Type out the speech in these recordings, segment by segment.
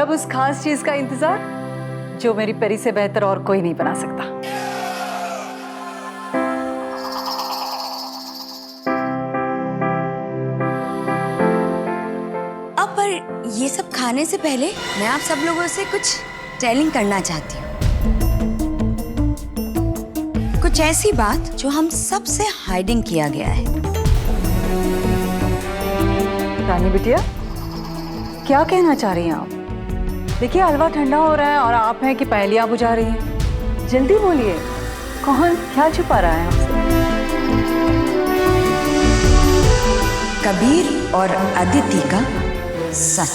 अब उस खास चीज का इंतजार जो मेरी परी से बेहतर और कोई नहीं बना सकता। अब पर ये सब खाने से पहले मैं आप सब लोगों से कुछ टेलिंग करना चाहती हूँ। कुछ ऐसी बात जो हम सबसे हाइडिंग किया गया है। रानी बिटिया, क्या कहना चाह रही हैं आप? देखिए हलवा ठंडा हो रहा है और आप हैं कि पहेलियां बुझा रही हैं। जल्दी बोलिए, कौन क्या छुपा रहा है आपसे? कबीर और अदिति का सच।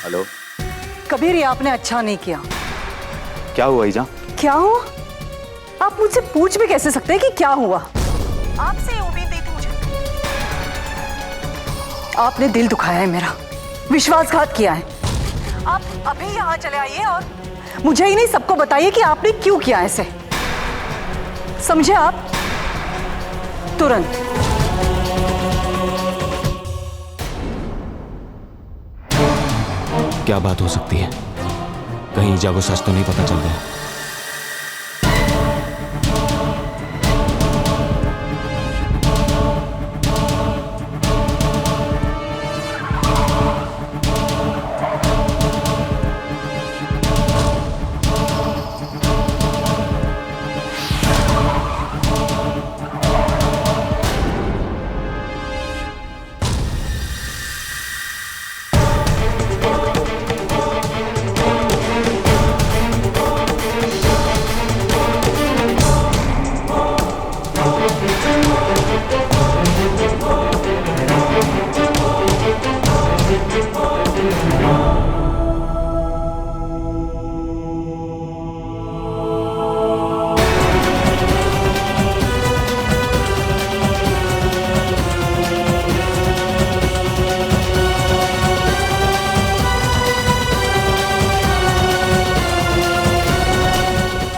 हेलो कबीर, ये आपने अच्छा नहीं किया। क्या हुआ ईजा? क्या हुआ? आप मुझसे पूछ भी कैसे सकते हैं कि क्या हुआ? आपसे उम्मीद नहीं थी मुझे। आपने दिल दुखाया है मेरा, विश्वासघात किया है। आप अभी यहाँ चले आइए और मुझे ही नहीं सबको बताइए कि आपने क्यों किया ऐसे। समझे आप? तुरंत। क्या बात हो सकती है? कहीं ईजा को सच तो नहीं पता चल गया?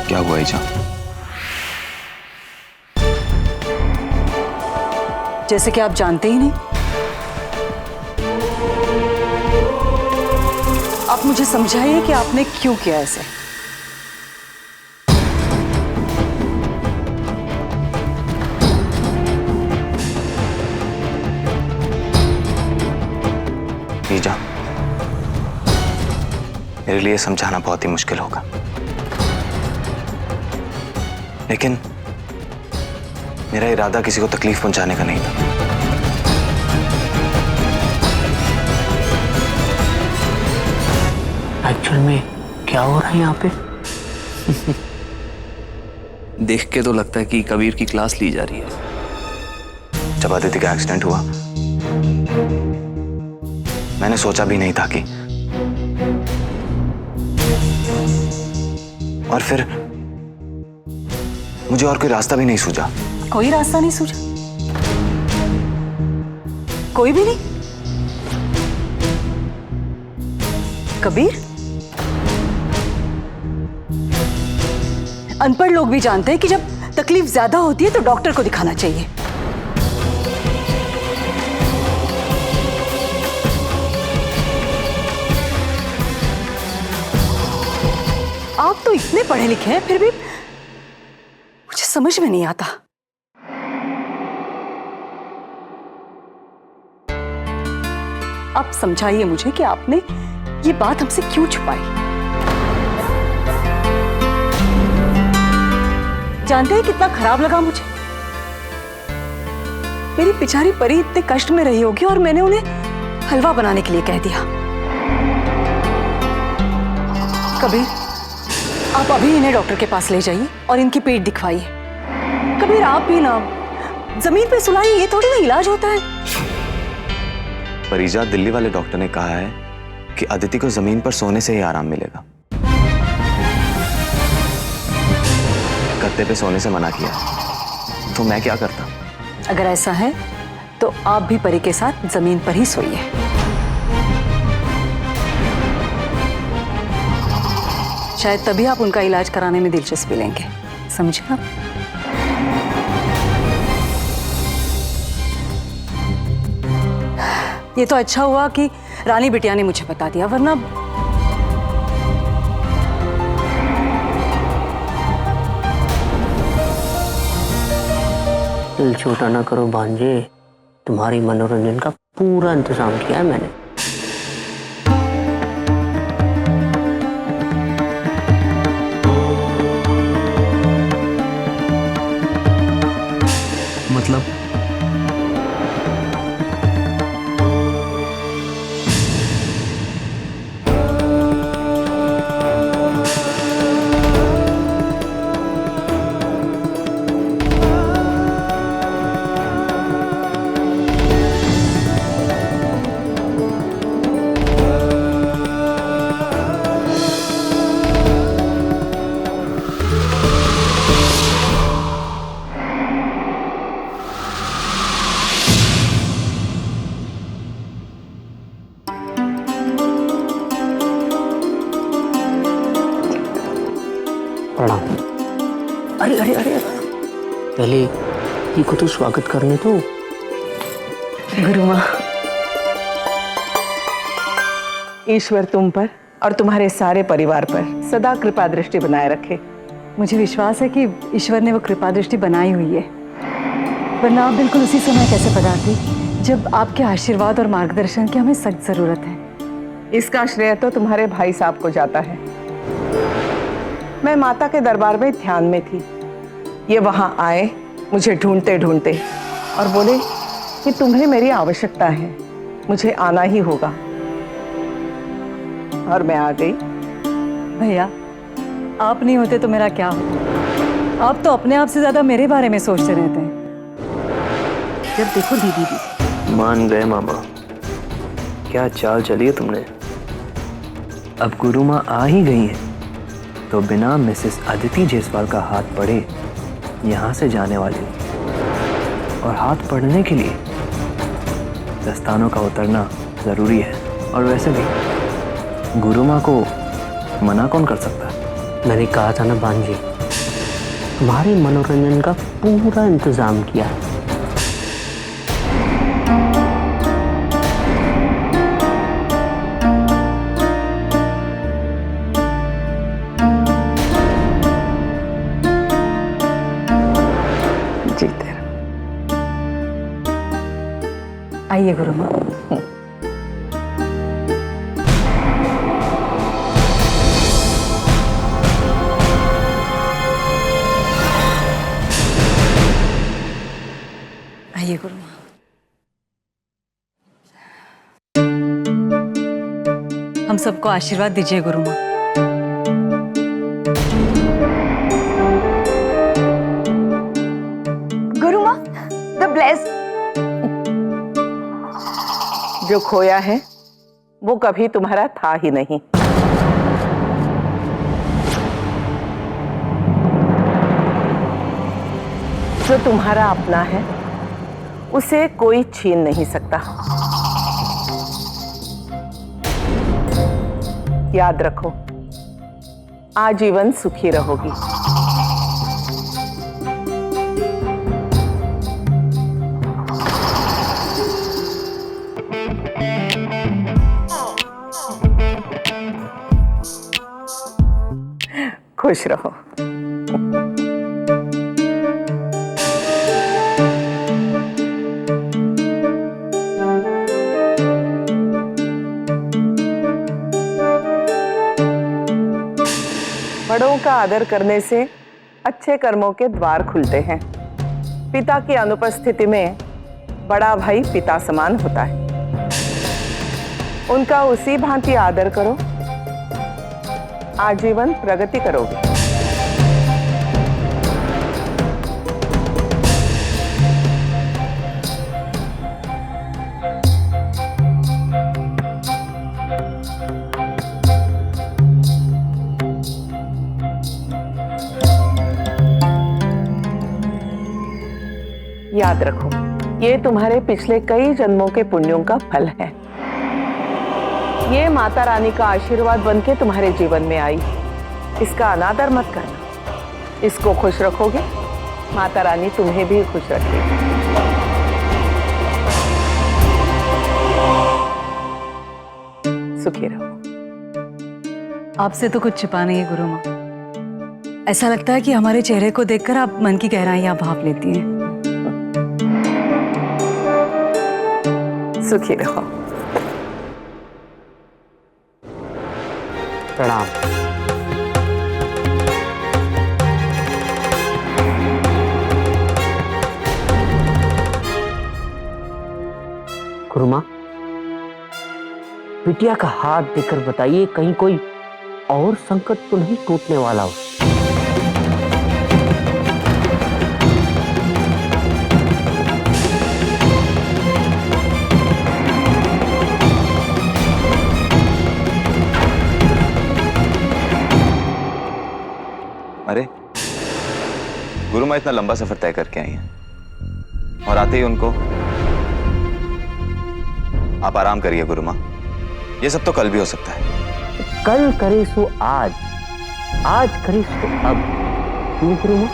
क्या हुआ ईजा? जैसे कि आप जानते ही नहीं। आप मुझे समझाइए कि आपने क्यों किया ऐसे। ईजा, मेरे लिए समझाना बहुत ही मुश्किल होगा, लेकिन मेरा इरादा किसी को तकलीफ पहुंचाने का नहीं था। एक्चुअल में क्या हो रहा है यहाँ पे? देख के तो लगता है कि कबीर की क्लास ली जा रही है। जब अदिति का एक्सीडेंट हुआ, मैंने सोचा भी नहीं था कि, और फिर मुझे और कोई रास्ता भी नहीं सूझा। कोई रास्ता नहीं सूझा? कोई भी नहीं? कबीर, अनपढ़ लोग भी जानते हैं कि जब तकलीफ ज्यादा होती है तो डॉक्टर को दिखाना चाहिए। आप तो इतने पढ़े लिखे हैं, फिर भी मुझे समझ में नहीं आता। आप समझाइए मुझे कि आपने ये बात हमसे क्यों छुपाई। जानते हैं कितना खराब लगा मुझे। मेरी बेचारी परी इतने कष्ट में रही होगी और मैंने उन्हें हलवा बनाने के लिए कह दिया। कबीर, आप अभी इन्हें डॉक्टर के पास ले जाइए और इनकी पेट दिखवाइए। कबीर, आप भी ना जमीन पे सुलाइए, ये थोड़ी ना इलाज होता है। पर ईजा, दिल्ली वाले डॉक्टर ने कहा है कि अदिति को जमीन पर सोने से ही आराम मिलेगा। गद्दे पे सोने से मना किया, तो मैं क्या करता? अगर ऐसा है तो आप भी परी के साथ जमीन पर ही सोइए। शायद तभी आप उनका इलाज कराने में दिलचस्पी लेंगे, समझे आप? ये तो अच्छा हुआ कि रानी बिटिया ने मुझे बता दिया, वरना दिल छोटा ना करो भांजे, तुम्हारी मनोरंजन का पूरा इंतजाम किया है मैंने। मतलब प्रणाम। अरे अरे अरे पहले ये को तो स्वागत करने दो। गुरु माँ, ईश्वर तुम पर और तुम्हारे सारे परिवार पर सदा कृपा दृष्टि बनाए रखे। मुझे विश्वास है कि ईश्वर ने वो कृपा दृष्टि बनाई हुई है, वरना आप बिल्कुल उसी समय कैसे पधारती जब आपके आशीर्वाद और मार्गदर्शन की हमें सख्त जरूरत है। इसका श्रेय तो तुम्हारे भाई साहब को जाता है। मैं माता के दरबार में ध्यान में थी, ये वहां आए मुझे ढूंढते ढूंढते और बोले कि तुम्हें मेरी आवश्यकता है, मुझे आना ही होगा, और मैं आ गई। भैया, आप नहीं होते तो मेरा क्या होता? आप तो अपने आप से ज्यादा मेरे बारे में सोचते रहते हैं। जब देखो दीदी दीदी। मान गए मामा, क्या चाल चली है तुमने। अब गुरु माँ आ ही गई है तो बिना मिसेस अदिति जायसवाल का हाथ पड़े यहाँ से जाने वाली, और हाथ पड़ने के लिए दस्तानों का उतरना जरूरी है। और वैसे भी गुरु माँ को मना कौन कर सकता है। मैंने कहा था ना भांजे, तुम्हारे मनोरंजन का पूरा इंतजाम किया है। जीते रहो। आइए गुरु माँ। आइए गुरु माँ। हम सबको आशीर्वाद दीजिए गुरु माँ। गुरु माँ, द ब्लेस्ड। जो खोया है वो कभी तुम्हारा था ही नहीं। जो तुम्हारा अपना है उसे कोई छीन नहीं सकता। याद रखो, आजीवन सुखी रहोगी। खुश रहो। बड़ों का आदर करने से अच्छे कर्मों के द्वार खुलते हैं। पिता की अनुपस्थिति में बड़ा भाई पिता समान होता है। उनका उसी भांति आदर करो, आजीवन प्रगति करोगे। याद रखो, ये तुम्हारे पिछले कई जन्मों के पुण्यों का फल है। ये माता रानी का आशीर्वाद बनके तुम्हारे जीवन में आई। इसका अनादर मत करना। इसको खुश रखोगे, माता रानी तुम्हें भी खुश रखेगी। सुखी रहो। आपसे तो कुछ छिपा नहीं है गुरु माँ। ऐसा लगता है कि हमारे चेहरे को देखकर आप मन की गहराइयां भाप लेती हैं। सुखी रहो। प्रणाम। गुरुमा, बिटिया का हाथ देकर बताइए, कहीं कोई और संकट तो नहीं टूटने वाला हो। अरे गुरु माँ इतना लंबा सफर तय करके आई हैं और आते ही उनको आप आराम करिए गुरु माँ, ये सब तो कल भी हो सकता है। कल करे सो आज, आज करे सो अब। क्यों गुरु माँ?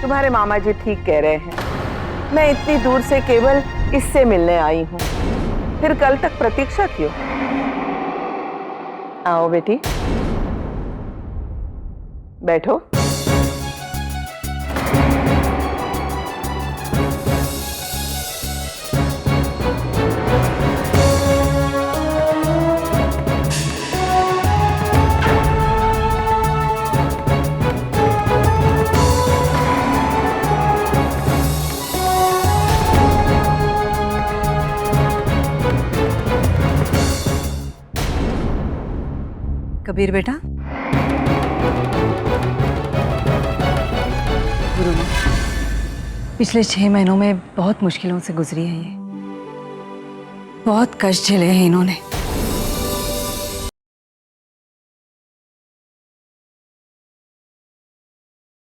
तुम्हारे मामा जी ठीक कह रहे हैं। मैं इतनी दूर से केवल इससे मिलने आई हूँ, फिर कल तक प्रतीक्षा क्यों? आओ बेटी, बैठो। कबीर बेटा, गुरु माँ, पिछले 6 महीनों में बहुत मुश्किलों से गुजरी है ये। बहुत कष्ट झेले हैं इन्होंने।